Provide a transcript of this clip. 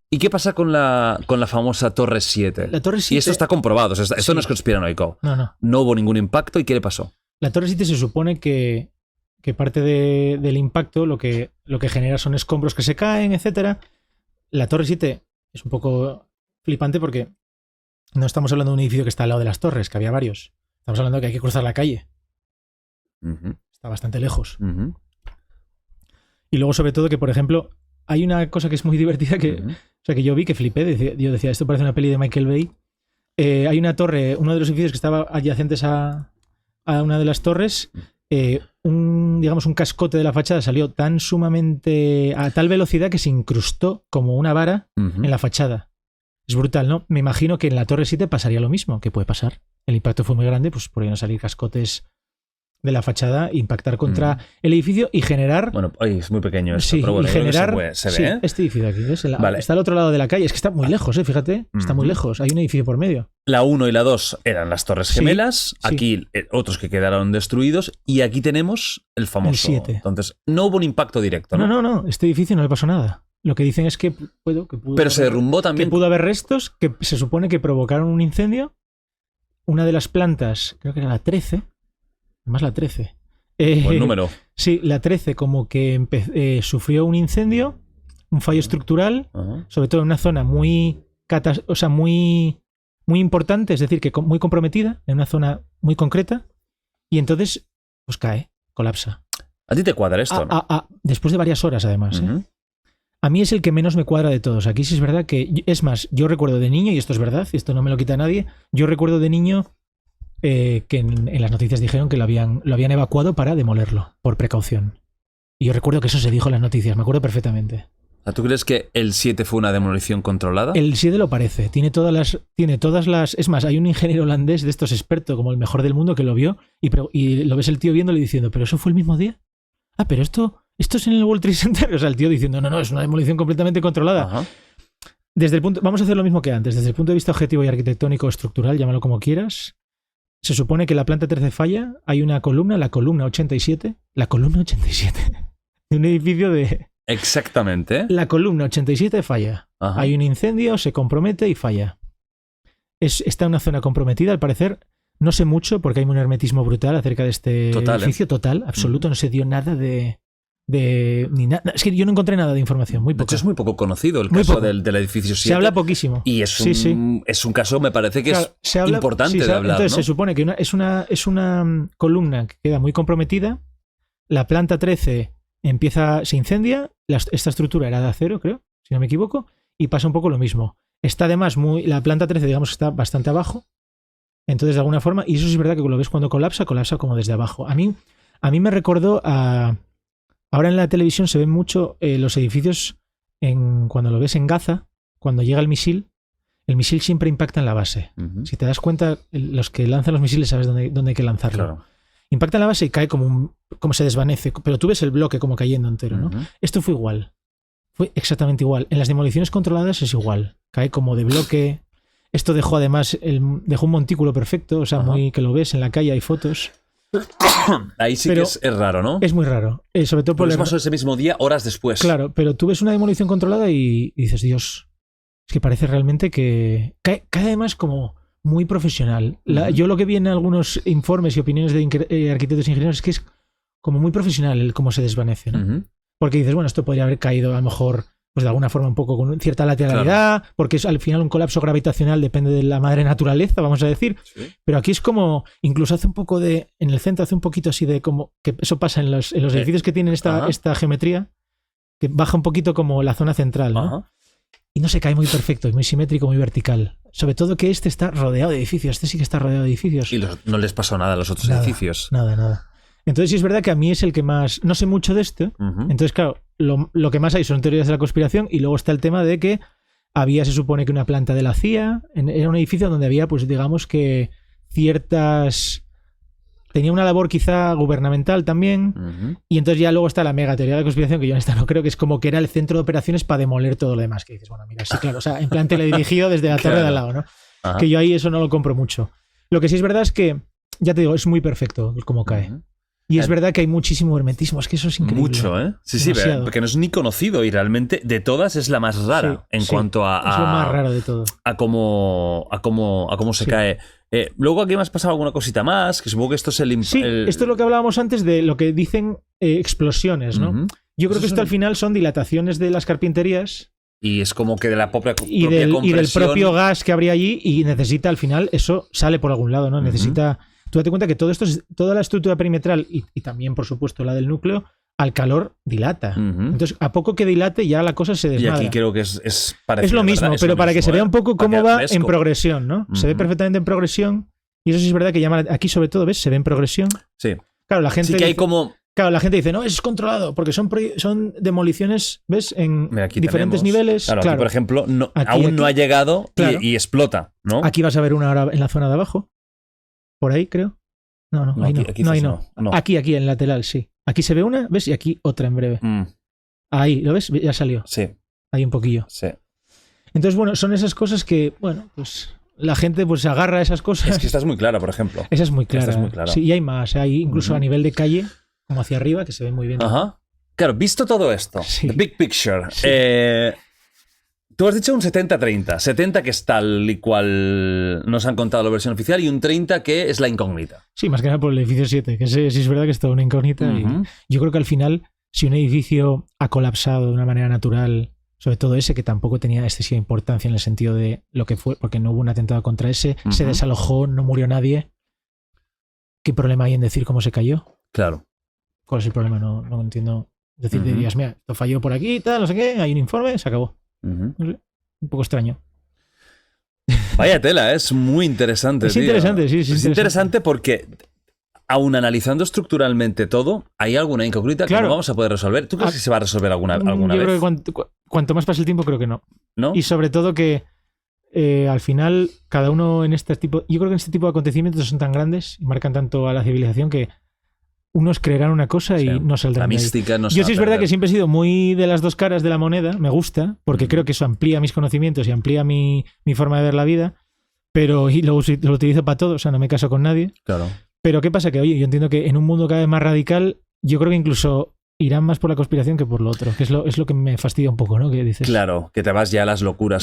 ¿Y qué pasa con la famosa Torre 7? La Torre 7... Y esto está comprobado, esto Sí. no es conspiranoico. No. No hubo ningún impacto, ¿y qué le pasó? La Torre 7 se supone que parte del impacto lo que genera son escombros que se caen, etcétera. La Torre 7 es un poco flipante porque no estamos hablando de un edificio que está al lado de las torres, que había varios. Estamos hablando de que hay que cruzar la calle. Uh-huh. Está bastante lejos. Uh-huh. Y luego, sobre todo, que, por ejemplo, hay una cosa que es muy divertida que, Uh-huh. o sea, que yo vi que flipé. Yo decía, esto parece una peli de Michael Bay. Hay una torre, uno de los edificios que estaba adyacentes a una de las torres, un cascote de la fachada salió tan sumamente a tal velocidad que se incrustó como una vara Uh-huh. en la fachada. Es brutal, ¿no? Me imagino que en la Torre 7 pasaría lo mismo. ¿Qué puede pasar? El impacto fue muy grande, pues podrían salir cascotes de la fachada, impactar contra el edificio y generar... Bueno, es muy pequeño esto, Sí, pero bueno, y yo creo que generar... se sí, ve, ¿eh? este edificio aquí, ¿ves? Vale. Está al otro lado de la calle. Es que está muy lejos, fíjate. Está muy Ujú. lejos. Hay un edificio por medio. La 1 y la 2 eran las Torres Sí, Gemelas, sí. aquí otros que quedaron destruidos, y aquí tenemos el famoso. El 7. Entonces, no hubo un impacto directo, ¿no? No. Este edificio no le pasó nada. Lo que dicen es que pudo Pero se derrumbó que también. pudo haber restos que se supone que provocaron un incendio. Una de las plantas, creo que era la 13, además la 13. Buen número. Sí, la 13 como que sufrió un incendio, un fallo estructural, Ajá. sobre todo en una zona muy importante, es decir, que muy comprometida, en una zona muy concreta, y entonces pues cae, colapsa. ¿A ti te cuadra esto, no? Después de varias horas, además. Ujú. A mí es el que menos me cuadra de todos. Aquí sí es verdad que... Es más, yo recuerdo de niño, y esto es verdad, y esto no me lo quita nadie, yo recuerdo de niño que en las noticias dijeron que lo habían evacuado para demolerlo, por precaución. Y yo recuerdo que eso se dijo en las noticias, me acuerdo perfectamente. ¿Tú crees que el 7 fue una demolición controlada? El 7 lo parece, tiene todas las... Es más, hay un ingeniero holandés de estos expertos, como el mejor del mundo, que lo vio, y lo ves el tío viéndolo y diciendo, ¿pero eso fue el mismo día? Ah, pero esto es en el World Trade Center. O sea, el tío diciendo, no, es una demolición completamente controlada. Ajá. Vamos a hacer lo mismo que antes. Desde el punto de vista objetivo y arquitectónico estructural, llámalo como quieras, se supone que la planta 13 falla. Hay una columna, la columna 87. La columna 87. De un edificio de... Exactamente. La columna 87 falla. Ajá. Hay un incendio, se compromete y falla. Está en una zona comprometida, al parecer. No sé mucho porque hay un hermetismo brutal acerca de este edificio. Total, absoluto. No se dio nada ni nada. Es que yo no encontré nada de información, muy De poco. hecho, es muy poco conocido el Muy caso poco. del edificio 7. Se habla poquísimo. Y es un caso, me parece que Claro, es importante de hablar, entonces ¿no? se supone que es una columna que queda muy comprometida. La planta 13 se incendia. Esta estructura era de acero, creo, si no me equivoco, y pasa un poco lo mismo. Está además la planta 13, digamos, está bastante abajo. Entonces, de alguna forma, y eso sí es verdad que lo ves cuando colapsa como desde abajo. A mí me recordó a... Ahora en la televisión se ven mucho los edificios cuando lo ves en Gaza, cuando llega el misil siempre impacta en la base. Ujú. Si te das cuenta, los que lanzan los misiles sabes dónde hay que lanzarlo. Claro. Impacta en la base y cae como se desvanece, pero tú ves el bloque como cayendo entero, ¿no? Ujú. Esto fue igual. Fue exactamente igual. En las demoliciones controladas es igual. Cae como de bloque. Esto dejó además dejó un montículo perfecto, o sea, Ajá. que lo ves en la calle, hay fotos. Ahí sí Pero que es raro, ¿no? Es muy raro. Sobre todo por Porque pasó ese mismo día, horas después. Claro, pero tú ves una demolición controlada y dices, Dios, es que parece realmente que cae además como muy profesional. Yo lo que vi en algunos informes y opiniones de arquitectos e ingenieros es que es como muy profesional el cómo se desvanece, ¿no? Ujú. Porque dices, bueno, esto podría haber caído a lo mejor pues de alguna forma un poco con cierta lateralidad, claro, porque al final un colapso gravitacional depende de la madre naturaleza, vamos a decir. Sí. Pero aquí es como, incluso hace un poco en el centro hace un poquito así de como, que eso pasa en los edificios que tienen esta geometría, que baja un poquito como la zona central, ¿no? Ajá. Y no se cae muy perfecto, es muy simétrico, muy vertical. Sobre todo que este está rodeado de edificios, este sí que está rodeado de edificios. Y no les pasó nada a los otros edificios. Nada. Entonces sí es verdad que a mí es el que más... No sé mucho de esto. Uh-huh. Entonces, claro, lo que más hay son teorías de la conspiración y luego está el tema de que se supone que una planta de la CIA, era un edificio donde había, pues digamos que ciertas... Tenía una labor quizá gubernamental también. Uh-huh. Y entonces ya luego está la mega teoría de la conspiración, que yo en esta no creo, que es como que era el centro de operaciones para demoler todo lo demás. Que dices, bueno, mira, sí, claro. O sea, en plan teledirigido desde la torre de al lado, ¿no? Ajá. Que yo ahí eso no lo compro mucho. Lo que sí es verdad es que, ya te digo, es muy perfecto como cae. Uh-huh. Y es verdad que hay muchísimo hermetismo, es que eso es increíble. Mucho, ¿eh? Sí, Demasiado. porque no es ni conocido y realmente de todas es la más rara en cuanto a... Es lo más raro de todo. A cómo se cae. Luego aquí me has pasado alguna cosita más, que supongo que esto es esto es lo que hablábamos antes de lo que dicen explosiones, ¿no? Uh-huh. Yo creo que esto al final son dilataciones de las carpinterías. Y es como que de la propia y del propio gas que habría allí, y necesita al final, eso sale por algún lado, ¿no? Uh-huh. Necesita... Tú date cuenta que todo esto toda la estructura perimetral y también, por supuesto, la del núcleo, al calor dilata. Uh-huh. Entonces, a poco que dilate, ya la cosa se desmadra. Y aquí creo que es parecido. Es lo mismo, ¿verdad? pero para que se vea un poco cómo va en progresión, ¿no? Uh-huh. Se ve perfectamente en progresión. Y eso sí es verdad que llama... Aquí, sobre todo, ¿ves? Se ve en progresión. Sí. Claro, la gente... Sí que hay como... Claro, la gente dice, no, es controlado, porque son demoliciones, ¿ves? En diferentes niveles. Claro, claro. aquí, por ejemplo, aún no ha llegado claro. y explota, ¿no? Aquí vas a ver una ahora en la zona de abajo. Por ahí, creo. No, ahí aquí, no. Ahí no. Aquí, en el lateral, sí. Aquí se ve una, ¿ves? Y aquí otra en breve. Ahí, ¿lo ves? Ya salió. Sí. Ahí un poquillo. Sí. Entonces, bueno, son esas cosas que, bueno, pues la gente pues se agarra a esas cosas. Es que esta es muy clara, por ejemplo. Esa es muy clara. Esta es muy clara. Sí, y hay más. Hay incluso a nivel de calle, como hacia arriba, que se ve muy bien. Ajá. Claro, visto todo esto, sí. the big picture, sí. Tú has dicho un 70-30. 70 que es tal y cual nos han contado la versión oficial y un 30 que es la incógnita. Sí, más que nada por el edificio 7, que sí es verdad que es toda una incógnita. Uh-huh. Y yo creo que al final, si un edificio ha colapsado de una manera natural, sobre todo ese que tampoco tenía excesiva importancia en el sentido de lo que fue, porque no hubo un atentado contra ese, Uh-huh. se desalojó, no murió nadie, ¿qué problema hay en decir cómo se cayó? Claro. ¿Cuál es el problema? No entiendo. Es decir, Uh-huh. dirías, mira, esto falló por aquí, tal, no sé qué, hay un informe, se acabó. Uh-huh. No sé, un poco extraño. Vaya tela, es muy interesante. Es interesante, sí. Es interesante porque, aun analizando estructuralmente todo, hay alguna incógnita que no vamos a poder resolver. ¿Tú crees que se va a resolver alguna vez? Yo creo que cuanto más pase el tiempo, creo que no. ¿No? Y sobre todo que al final, cada uno en este tipo... Yo creo que en este tipo de acontecimientos son tan grandes y marcan tanto a la civilización que unos creerán una cosa y no saldrán. La mística no. Yo sí es verdad que siempre he sido muy de las dos caras de la moneda, me gusta, porque creo que eso amplía mis conocimientos y amplía mi forma de ver la vida, pero y lo utilizo para todo, o sea, no me caso con nadie. Claro. Pero ¿qué pasa? Que, oye, yo entiendo que en un mundo cada vez más radical, yo creo que incluso irán más por la conspiración que por lo otro, que es lo que me fastidia un poco, ¿no? Que dices... Claro, que te vas ya a las locuras